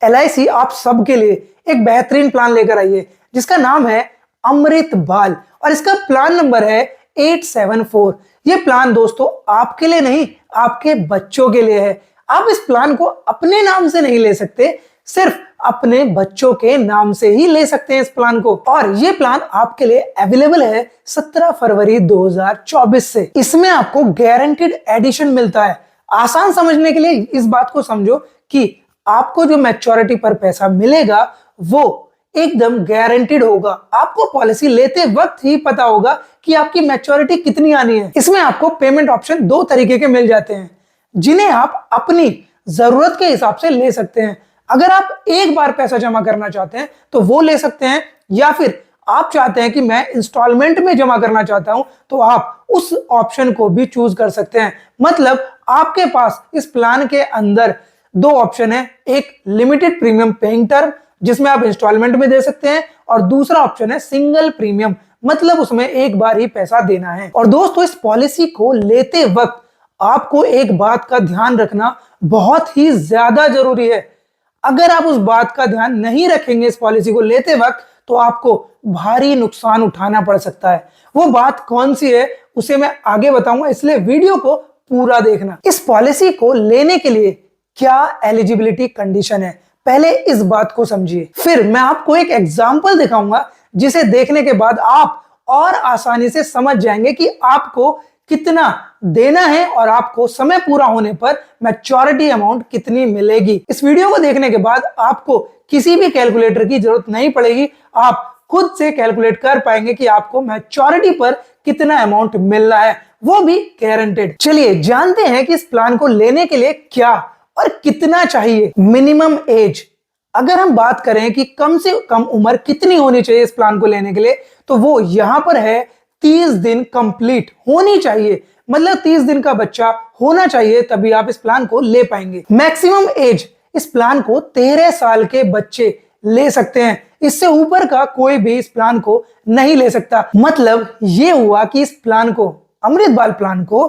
LIC आप सबके लिए एक बेहतरीन प्लान लेकर आई है जिसका नाम है अमृत बाल और इसका प्लान नंबर है 874। ये प्लान दोस्तों आपके लिए नहीं, आपके बच्चों के लिए है। आप इस प्लान को अपने नाम से नहीं ले सकते, सिर्फ अपने बच्चों के नाम से ही ले सकते हैं इस प्लान को। और ये प्लान आपके लिए अवेलेबल है 17 फरवरी 2024 से। इसमें आपको गारंटीड एडिशन मिलता है। आसान समझने के लिए इस बात को समझो कि आपको जो मैच्योरिटी पर पैसा मिलेगा वो एकदम गारंटीड होगा। आपको पॉलिसी लेते वक्त ही पता होगा कि आपकी मैच्योरिटी कितनी आनी है। इसमें आपको पेमेंट ऑप्शन 2 तरीके के मिल जाते हैं जिन्हें आप अपनी जरूरत के हिसाब से ले सकते हैं। अगर आप एक बार पैसा जमा करना चाहते हैं तो वो ले सकते हैं, या फिर आप चाहते हैं कि मैं इंस्टॉलमेंट में जमा करना चाहता हूं तो आप उस ऑप्शन को भी चूज कर सकते हैं। मतलब आपके पास इस प्लान के अंदर 2 ऑप्शन है, एक लिमिटेड प्रीमियम पेइंग टर्म जिसमें आप इंस्टॉलमेंट में दे सकते हैं, और दूसरा ऑप्शन है सिंगल प्रीमियम, मतलब उसमें एक बार ही पैसा देना है। और दोस्तों इस पॉलिसी को लेते वक्त आपको एक बात का ध्यान रखना बहुत ही ज्यादा जरूरी है। अगर आप उस बात का ध्यान नहीं रखेंगे इस पॉलिसी को लेते वक्त तो आपको भारी नुकसान उठाना पड़ सकता है। वो बात कौन सी है उसे मैं आगे बताऊंगा, इसलिए वीडियो को पूरा देखना। इस पॉलिसी को लेने के लिए क्या एलिजिबिलिटी कंडीशन है, पहले इस बात को समझिए। फिर मैं आपको एक एग्जांपल दिखाऊंगा जिसे देखने के बाद आप और आसानी से समझ जाएंगे कि आपको कितना देना है और आपको समय पूरा होने पर मैच्योरिटी अमाउंट कितनी मिलेगी। इस वीडियो को देखने के बाद आपको किसी भी कैलकुलेटर की जरूरत नहीं पड़ेगी, आप खुद से कैलकुलेट कर पाएंगे कि आपको मैच्योरिटी पर कितना अमाउंट मिल रहा है, वो भी गारंटेड। चलिए जानते हैं कि इस प्लान को लेने के लिए क्या और कितना चाहिए। मिनिमम एज, अगर हम बात करें कि कम से कम उम्र कितनी होनी चाहिए इस प्लान को लेने के लिए, तो वो यहां पर है 30 दिन कंप्लीट होनी चाहिए। मतलब 30 दिन का बच्चा होना चाहिए तभी आप इस प्लान को ले पाएंगे। मैक्सिमम एज, इस प्लान को 13 साल के बच्चे ले सकते हैं, इससे ऊपर का कोई भी इस प्लान को नहीं ले सकता। मतलब ये हुआ कि इस प्लान को, अमृत बाल प्लान को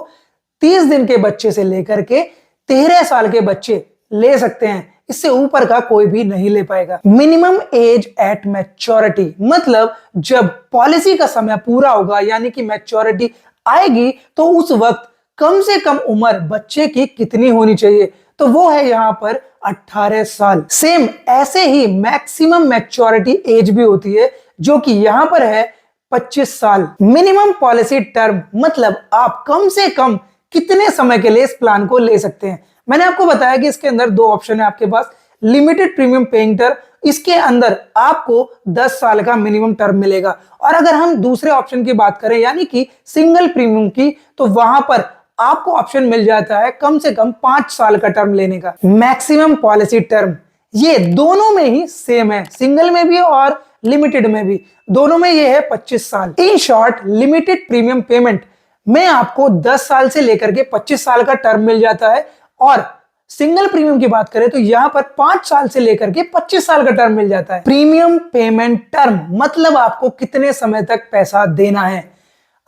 30 दिन के बच्चे से लेकर के 13 साल के बच्चे ले सकते हैं, इससे ऊपर का कोई भी नहीं ले पाएगा। मिनिमम एज एट मैच्योरिटी, मतलब जब पॉलिसी का समय पूरा होगा यानी कि मैच्योरिटी आएगी तो उस वक्त कम से कम उम्र बच्चे की कितनी होनी चाहिए, तो वो है यहां पर 18 साल। सेम ऐसे ही मैक्सिमम मैच्योरिटी एज भी होती है जो कि यहां पर है 25 साल। मिनिमम पॉलिसी टर्म, मतलब आप कम से कम कितने समय के लिए इस प्लान को ले सकते हैं। मैंने आपको बताया कि इसके अंदर 2 ऑप्शन है आपके पास, लिमिटेड प्रीमियम पेइंग टर्म, इसके अंदर आपको 10 साल का मिनिमम टर्म मिलेगा। और अगर हम दूसरे ऑप्शन की बात करें यानी कि सिंगल प्रीमियम की, तो वहां पर आपको ऑप्शन मिल जाता है कम से कम 5 साल का टर्म लेने का। मैक्सिमम पॉलिसी टर्म, ये दोनों में ही सेम है, सिंगल में भी और लिमिटेड में भी, दोनों में ये है 25 साल। In short limited premium payment में आपको 10 साल से लेकर के 25 साल का टर्म मिल जाता है, और सिंगल प्रीमियम की बात करें तो यहां पर 5 साल से लेकर के 25 साल का टर्म मिल जाता है। प्रीमियम पेमेंट टर्म, मतलब आपको कितने समय तक पैसा देना है।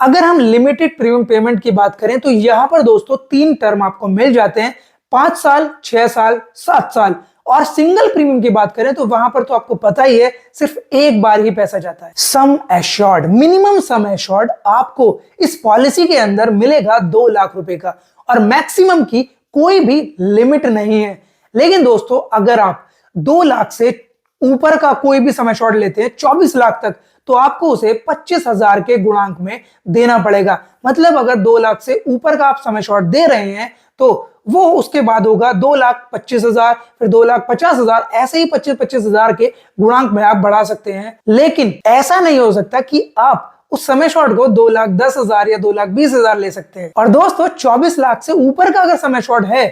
अगर हम लिमिटेड प्रीमियम पेमेंट की बात करें तो यहां पर दोस्तों 3 टर्म आपको मिल जाते हैं, 5 साल, 6 साल, 7 साल। और सिंगल प्रीमियम की बात करें तो वहां पर तो आपको पता ही है सिर्फ एक बार ही पैसा जाता है। Sum assured, minimum sum assured आपको इस पॉलिसी के अंदर मिलेगा 2 लाख रुपए का, और मैक्सिमम की कोई भी लिमिट नहीं है। लेकिन दोस्तों अगर आप 2 लाख से ऊपर का कोई भी सम एश्योर्ड लेते हैं 24 लाख तक, तो आपको उसे 25,000 के गुणांक में देना पड़ेगा। मतलब अगर 2 लाख से ऊपर का आप सम एश्योर्ड दे रहे हैं तो वो उसके बाद होगा 2,25,000, फिर 2,50,000, ऐसे ही 25,000 के गुणांक में आप बढ़ा सकते हैं। लेकिन ऐसा नहीं हो सकता कि आप उस समय शॉर्ट को 2,10,000 या 2,20,000 ले सकते हैं। और दोस्तों 24 लाख से ऊपर का अगर समय शॉर्ट है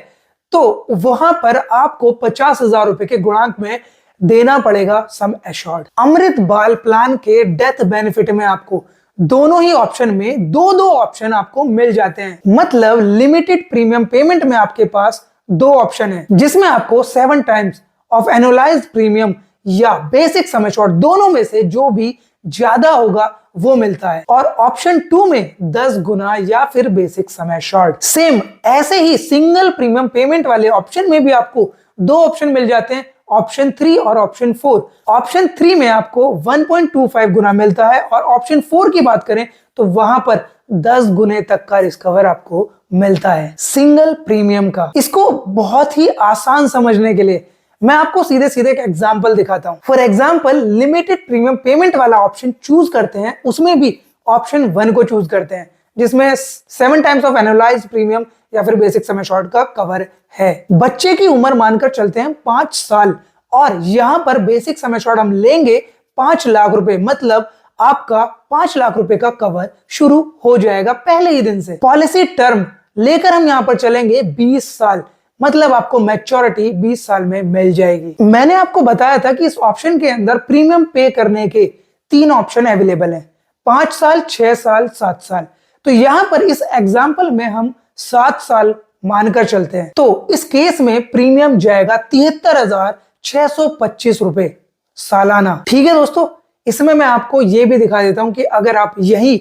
तो वहां पर आपको 50,000 रुपए के गुणांक में देना पड़ेगा सम एश्योर्ड। अमृत बाल प्लान के डेथ बेनिफिट में आपको दोनों ही ऑप्शन में 2-2 ऑप्शन आपको मिल जाते हैं। मतलब लिमिटेड प्रीमियम पेमेंट में आपके पास 2 ऑप्शन है जिसमें आपको 7 टाइम्स ऑफ एनुअलाइज्ड प्रीमियम या बेसिक सम एश्योर्ड, दोनों में से जो भी ज्यादा होगा वो मिलता है। और ऑप्शन 2 में 10 गुना या फिर बेसिक सम एश्योर्ड। सेम ऐसे ही सिंगल प्रीमियम पेमेंट वाले ऑप्शन में भी आपको 2 ऑप्शन मिल जाते हैं, ऑप्शन 3 और ऑप्शन 4। ऑप्शन 3 में आपको 1.25 गुना मिलता है और ऑप्शन 4 की बात करें तो वहां पर 10 गुने तक का रिस्क कवर आपको मिलता है सिंगल प्रीमियम का। इसको बहुत ही आसान समझने के लिए मैं आपको सीधे सीधे एक एग्जांपल दिखाता हूं। For example, limited premium payment वाला ऑप्शन चूज करते हैं, उसमें भी ऑप्शन 1 को चूज करते हैं जिसमें 7 टाइम्स ऑफ एनुअलाइज्ड प्रीमियम या फिर बेसिक सम एश्योर्ड का कवर है। बच्चे की उम्र मानकर चलते हैं 5 साल और यहां पर बेसिक सम एश्योर्ड हम लेंगे 5 लाख रुपए, मतलब आपका 5 लाख रुपए का कवर शुरू हो जाएगा पहले ही दिन से। पॉलिसी टर्म लेकर हम यहां पर चलेंगे 20 साल, मतलब आपको मैच्योरिटी 20 साल में मिल जाएगी। मैंने आपको बताया था कि इस ऑप्शन के अंदर प्रीमियम पे करने के 3 ऑप्शन अवेलेबल हैं, 5 साल, 6 साल, 7 साल। तो यहां पर इस एग्जाम्पल में हम 7 साल मानकर चलते हैं, तो इस केस में प्रीमियम जाएगा 73,625 रुपए सालाना। ठीक है दोस्तों, इसमें मैं आपको यह भी दिखा देता हूं कि अगर आप यही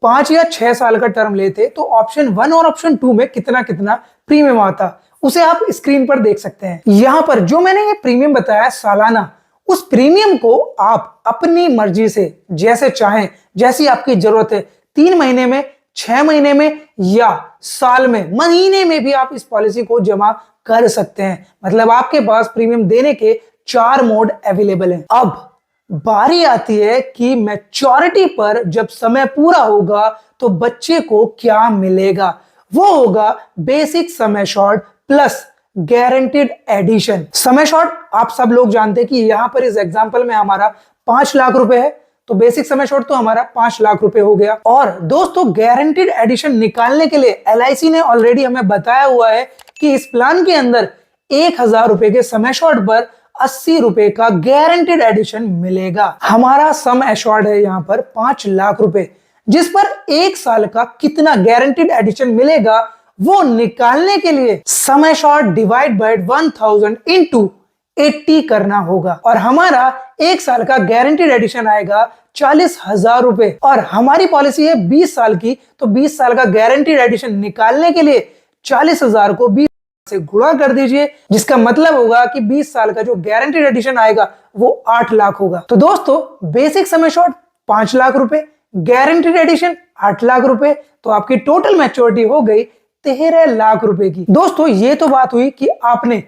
5 या 6 साल का टर्म लेते तो ऑप्शन 1 और ऑप्शन 2 में कितना कितना प्रीमियम आता, उसे आप स्क्रीन पर देख सकते हैं। यहां पर जो मैंने ये प्रीमियम बताया सालाना, उस प्रीमियम को आप अपनी मर्जी से जैसे चाहें, जैसी आपकी जरूरत है, 3 महीने में, 6 महीने में या साल में, महीने में भी आप इस पॉलिसी को जमा कर सकते हैं। मतलब आपके पास प्रीमियम देने के 4 मोड अवेलेबल हैं। अब बारी आती है कि मैच्योरिटी पर जब समय पूरा होगा तो बच्चे को क्या मिलेगा। वो होगा basic sum assured plus guaranteed addition. Sum assured आप सब लोग जानते हैं कि यहां पर इस एग्जांपल में हमारा 5 लाख रुपए है, तो बेसिक सम एश्योर्ड तो हमारा 5 लाख रुपए हो गया। और दोस्तों, गारंटीड एडिशन निकालने के लिए LIC ने ऑलरेडी हमें बताया हुआ है कि इस प्लान के अंदर 1000 रुपए के सम एश्योर्ड पर 80 रुपए का गारंटीड एडिशन मिलेगा। हमारा सम एश्योर्ड है यहां पर 5 लाख रुपए, जिस पर 1 साल का कितना गारंटीड एडिशन मिलेगा वो निकालने के लिए sum assured divide by 1000 into 80 करना होगा और हमारा 1 साल का गारंटीड एडिशन आएगा 40,000 रुपए। और हमारी पॉलिसी है 20 साल की, तो 20 साल का गारंटीड एडिशन निकालने के लिए 40,000 को 20 से गुणा कर दीजिए, जिसका मतलब होगा कि 20 साल का जो गारंटीड एडिशन आएगा वो 8 लाख होगा। तो दोस्तों, बेसिक सम एश्योर्ड 5 लाख रुपए, गारंटीड एडिशन 8 लाख रुपए, तो आपकी टोटल मैच्योरिटी हो गई 13 लाख रुपए की। दोस्तों, ये तो बात हुई कि आपने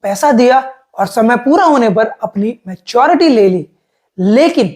पैसा दिया और समय पूरा होने पर अपनी मैच्योरिटी ले ली, लेकिन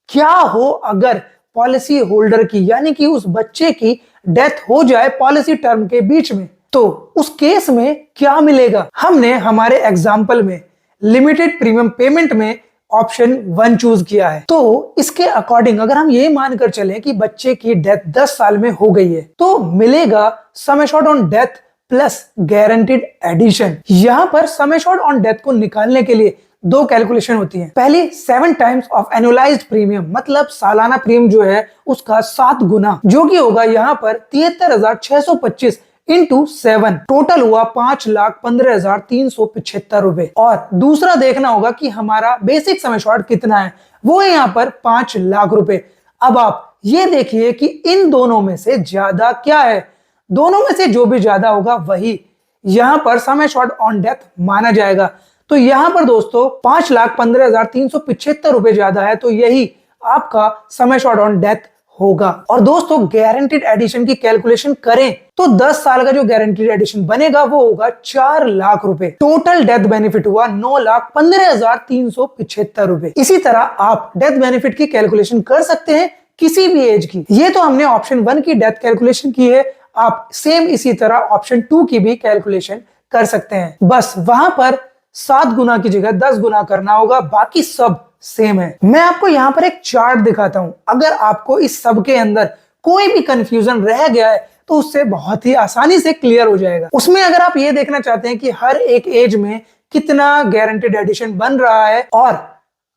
क्या हो अगर पॉलिसी होल्डर की यानी कि उस बच्चे की डेथ हो जाए पॉलिसी टर्म के बीच में, तो उस केस में क्या मिलेगा। हमने हमारे एग्जाम्पल में लिमिटेड प्रीमियम पेमेंट में ऑप्शन 1 चूज किया है, तो इसके अकॉर्डिंग अगर हम ये मानकर चलें कि बच्चे की डेथ 10 साल में हो गई है, तो मिलेगा sum assured on death plus guaranteed addition. यहां पर सम एश्योर्ड ऑन डेथ को निकालने के लिए 2 कैलकुलेशन होती हैं। पहली 7 टाइम्स ऑफ एनुअलाइज्ड प्रीमियम, मतलब सालाना प्रीमियम जो है उसका 7 गुना, जो कि होगा यहां पर 73,625 इंटू 7, टोटल हुआ 5,15,375 रुपए। और दूसरा देखना होगा कि हमारा बेसिक सम एश्योर्ड कितना है, वो है यहाँ पर 5 लाख रुपए। अब आप ये देखिए कि इन दोनों में से ज्यादा क्या है, दोनों में से जो भी ज्यादा होगा वही यहां पर सम एश्योर्ड ऑन डेथ माना जाएगा। तो यहां पर दोस्तों 5,15,375 रुपए ज्यादा है, तो यही आपका सम एश्योर्ड ऑन डेथ होगा। और दोस्तों, गारंटीड एडिशन की कैलकुलेशन करें तो 10 साल का जो गारंटीड एडिशन बनेगा वो होगा 4 लाख रुपए। टोटल डेथ बेनिफिट हुआ 9,15,375 रुपए। इसी तरह आप डेथ बेनिफिट की कैलकुलेशन कर सकते हैं किसी भी एज की। ये तो हमने ऑप्शन 1 की डेथ कैलकुलेशन की है, आप सेम इसी तरह ऑप्शन 2 की भी कैलकुलेशन कर सकते हैं। बस वहां पर 7 गुना की जगह 10 गुना करना होगा, बाकी सब सेम है। मैं आपको यहां पर एक चार्ट दिखाता हूं, अगर आपको इस सब के अंदर कोई भी कंफ्यूजन रह गया है तो उससे बहुत ही आसानी से क्लियर हो जाएगा। उसमें अगर आप ये देखना चाहते हैं कि हर एक एज में कितना गारंटीड एडिशन बन रहा है और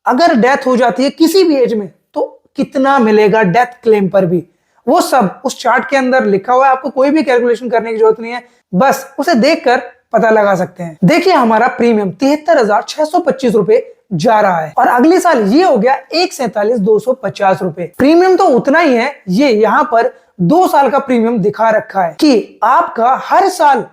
अगर डेथ हो जाती है किसी भी एज में तो कितना मिलेगा डेथ क्लेम पर भी, वो सब उस चार्ट के अंदर लिखा हुआ है। आपको कोई भी कैलकुलेशन करने की जरूरत नहीं है, बस उसे देखकर पता लगा सकते हैं। देखिए, हमारा प्रीमियम 73,625 रुपए जा रहा है और अगले साल ये हो गया 1,47,250 रुपए। प्रीमियम तो उतना ही है, ये यहाँ पर 2 साल का प्रीमियम दिखा रखा है कि आपका हर साल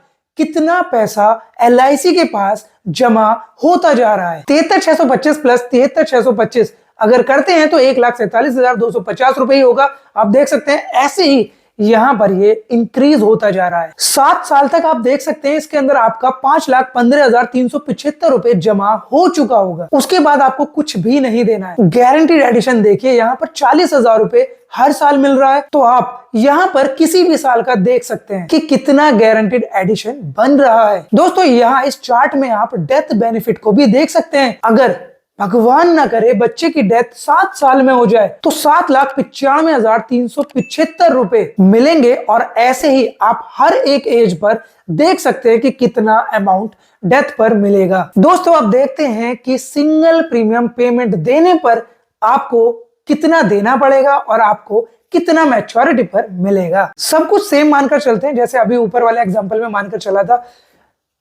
कितना पैसा LIC के पास जमा होता जा रहा है। 73,625 प्लस 73,625 अगर करते हैं तो 1,47,250 रुपए ही होगा। आप देख सकते हैं ऐसे ही यहां पर ये इंक्रीज होता जा रहा है। 7 साल तक आप देख सकते हैं इसके अंदर आपका 5,15,375 रुपए जमा हो चुका होगा। उसके बाद आपको कुछ भी नहीं देना है। गारंटीड एडिशन देखिए यहाँ पर 40,000 रुपए हर साल मिल रहा है। तो आप यहाँ पर किसी भी साल का देख सकते हैं कि कितना गारंटीड एडिशन बन रहा है। दोस्तों यहाँ इस चार्ट में आप डेथ बेनिफिट को भी देख सकते हैं। अगर भगवान ना करे बच्चे की डेथ 7 साल में हो जाए तो 7,95,375 रुपए मिलेंगे। और ऐसे ही आप हर एक एज पर देख सकते हैं कि कितना अमाउंट डेथ पर मिलेगा। दोस्तों आप देखते हैं कि सिंगल प्रीमियम पेमेंट देने पर आपको कितना देना पड़ेगा और आपको कितना मैच्योरिटी पर मिलेगा। सब कुछ सेम मानकर चलते हैं, जैसे अभी ऊपर वाले एग्जांपल में मानकर चला था।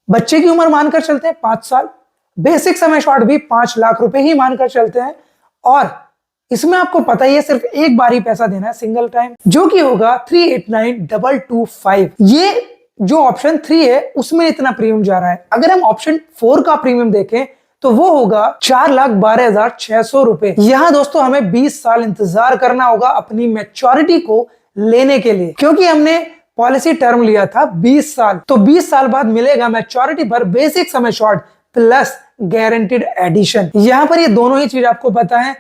बच्चे की उम्र मानकर चलते हैं 5 साल, बेसिक सम एश्योर्ड भी 5 लाख रुपए ही मानकर चलते हैं। और इसमें आपको पता ही है सिर्फ एक बार ही पैसा देना है सिंगल टाइम, जो कि होगा 389,225। ये जो ऑप्शन 3 है उसमें इतना प्रीमियम जा रहा है। अगर हम ऑप्शन 4 का प्रीमियम देखें तो वो होगा 4,12,600 रुपए। यहाँ दोस्तों हमें 20 साल इंतजार करना होगा अपनी मैच्योरिटी को लेने के लिए, क्योंकि हमने पॉलिसी टर्म लिया था 20 साल। तो 20 साल बाद मिलेगा मैच्योरिटी पर basic sum assured plus guaranteed addition. यहां पर ये दोनों ही चीज आपको पता है।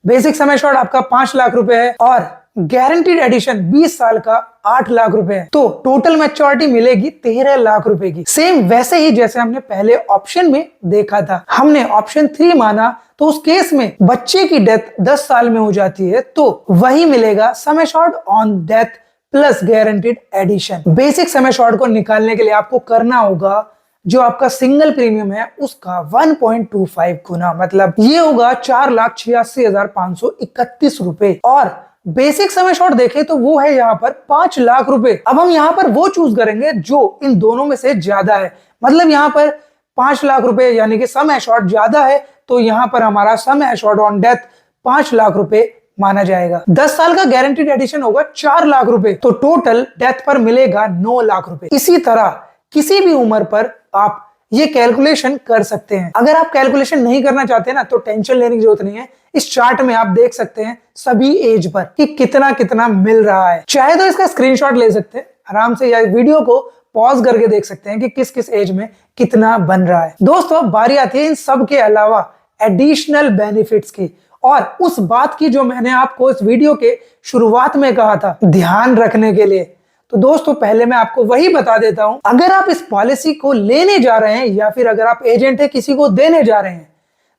बेसिक सम एश्योर्ड आपका 5 लाख रुपए है और गारंटीड एडिशन 20 साल का 8 लाख रुपए है। तो टोटल मैच्योरिटी मिलेगी 13 लाख रुपए की। सेम वैसे ही जैसे हमने पहले ऑप्शन में देखा था। हमने ऑप्शन 3 माना तो उस केस में बच्चे की डेथ 10 साल में हो जाती है तो वही मिलेगा sum assured on death plus guaranteed addition. Basic sum assured को निकालने के लिए आपको करना होगा जो आपका सिंगल प्रीमियम है उसका 1.25 गुना, मतलब ये होगा 4,86,531 रुपए। और बेसिक सम एश्योर्ड देखें तो वो है यहाँ पर 5 लाख रुपए। अब हम यहाँ पर वो चूज करेंगे जो इन दोनों में से ज्यादा है, मतलब यहाँ पर 5 लाख रुपए यानी कि सम एश्योर्ड ज्यादा है तो यहाँ पर हमारा सम एश्योर्ड ऑन डेथ 5 लाख रुपए माना जाएगा। 10 साल का गारंटीड एडिशन होगा 4 लाख रुपए, तो टोटल डेथ पर मिलेगा 9 लाख रुपए। इसी तरह किसी भी उम्र पर आप ये कैलकुलेशन कर सकते हैं। अगर आप कैलकुलेशन नहीं करना चाहते ना तो टेंशन लेने की जरूरत नहीं है। इस चार्ट में आप देख सकते हैं सभी एज पर कि कितना कितना मिल रहा है। चाहे तो इसका स्क्रीनशॉट ले सकते हैं आराम से, या वीडियो को पॉज करके देख सकते हैं कि किस किस एज में कितना बन रहा है। दोस्तों बारी आती है इन सब के अलावा एडिशनल बेनिफिट्स की और उस बात की जो मैंने आपको इस वीडियो के शुरुआत में कहा था ध्यान रखने के लिए। तो दोस्तों पहले मैं आपको वही बता देता हूं, अगर आप इस पॉलिसी को लेने जा रहे हैं या फिर अगर आप एजेंट है किसी को देने जा रहे हैं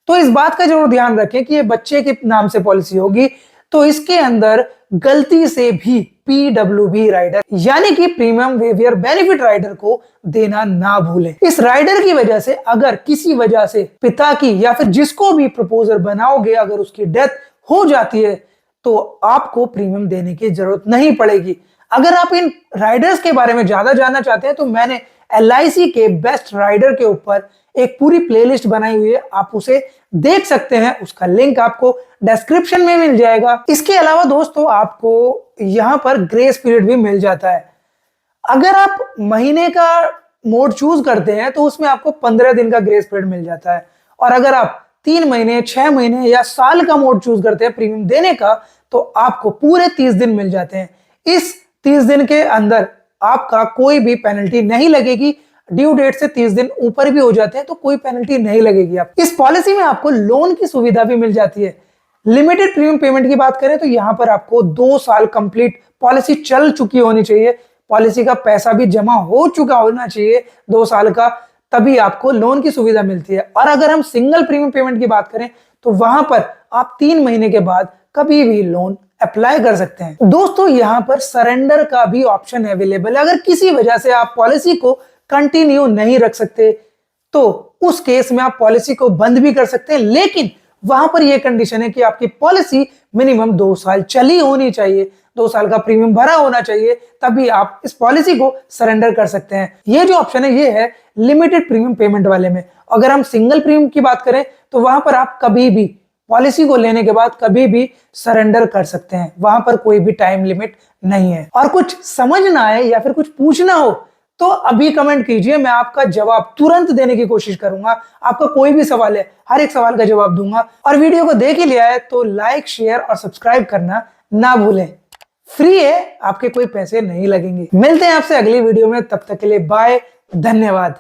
तो इस बात का जरूर ध्यान रखें कि ये बच्चे के नाम से पॉलिसी होगी तो इसके अंदर गलती से भी PWB राइडर यानी कि प्रीमियम वेवियर बेनिफिट राइडर को देना ना भूलें। इस राइडर की वजह से अगर किसी वजह से पिता की या फिर जिसको भी प्रपोजर बनाओगे अगर उसकी डेथ हो जाती है तो आपको प्रीमियम देने की जरूरत नहीं पड़ेगी। अगर आप इन राइडर्स के बारे में ज्यादा जानना चाहते हैं तो मैंने LIC के बेस्ट राइडर के ऊपर एक पूरी प्लेलिस्ट बनाई हुई है, आप उसे देख सकते हैं। उसका लिंक आपको डिस्क्रिप्शन में मिल जाएगा। इसके अलावा दोस्तों आपको यहाँ पर ग्रेस पीरियड भी मिल जाता है। अगर आप महीने का मोड चूज करते हैं तो उसमें आपको 15 दिन का ग्रेस पीरियड मिल जाता है। और अगर आप 3 महीने, 6 महीने या साल का मोड चूज करते हैं प्रीमियम देने का तो आपको पूरे 30 दिन मिल जाते हैं। इस 30 दिन के अंदर आपका कोई भी पेनल्टी नहीं लगेगी। ड्यू डेट से 30 दिन ऊपर भी हो जाते हैं तो कोई पेनल्टी नहीं लगेगी। आप इस पॉलिसी में आपको लोन की सुविधा भी मिल जाती है। लिमिटेड प्रीमियम पेमेंट की बात करें तो यहाँ पर आपको 2 साल कंप्लीट पॉलिसी चल चुकी होनी चाहिए, पॉलिसी का पैसा भी जमा हो चुका होना चाहिए 2 साल का, तभी आपको लोन की सुविधा मिलती है। और अगर हम सिंगल प्रीमियम पेमेंट की बात करें तो वहां पर आप 3 महीने के बाद कभी भी लोन अप्लाई कर सकते हैं। दोस्तों यहाँ पर सरेंडर का भी ऑप्शन अवेलेबल है। अगर किसी वजह से आप पॉलिसी को कंटिन्यू नहीं रख सकते तो उस केस में आप पॉलिसी को बंद भी कर सकते हैं, लेकिन वहां पर यह कंडीशन है कि आपकी पॉलिसी मिनिमम 2 साल चली होनी चाहिए, 2 साल का प्रीमियम भरा होना चाहिए, तभी आप इस पॉलिसी को सरेंडर कर सकते हैं। ये जो ऑप्शन है ये है लिमिटेड प्रीमियम पेमेंट वाले में। अगर हम सिंगल प्रीमियम की बात करें तो वहां पर आप कभी भी पॉलिसी को लेने के बाद कभी भी सरेंडर कर सकते हैं, वहां पर कोई भी टाइम लिमिट नहीं है। और कुछ समझना है या फिर कुछ पूछना हो तो अभी कमेंट कीजिए, मैं आपका जवाब तुरंत देने की कोशिश करूंगा। आपका कोई भी सवाल है, हर एक सवाल का जवाब दूंगा। और वीडियो को देख ही लिया है तो लाइक, शेयर और सब्सक्राइब करना ना भूलें। फ्री है, आपके कोई पैसे नहीं लगेंगे। मिलते हैं आपसे अगली वीडियो में, तब तक के लिए बाय, धन्यवाद।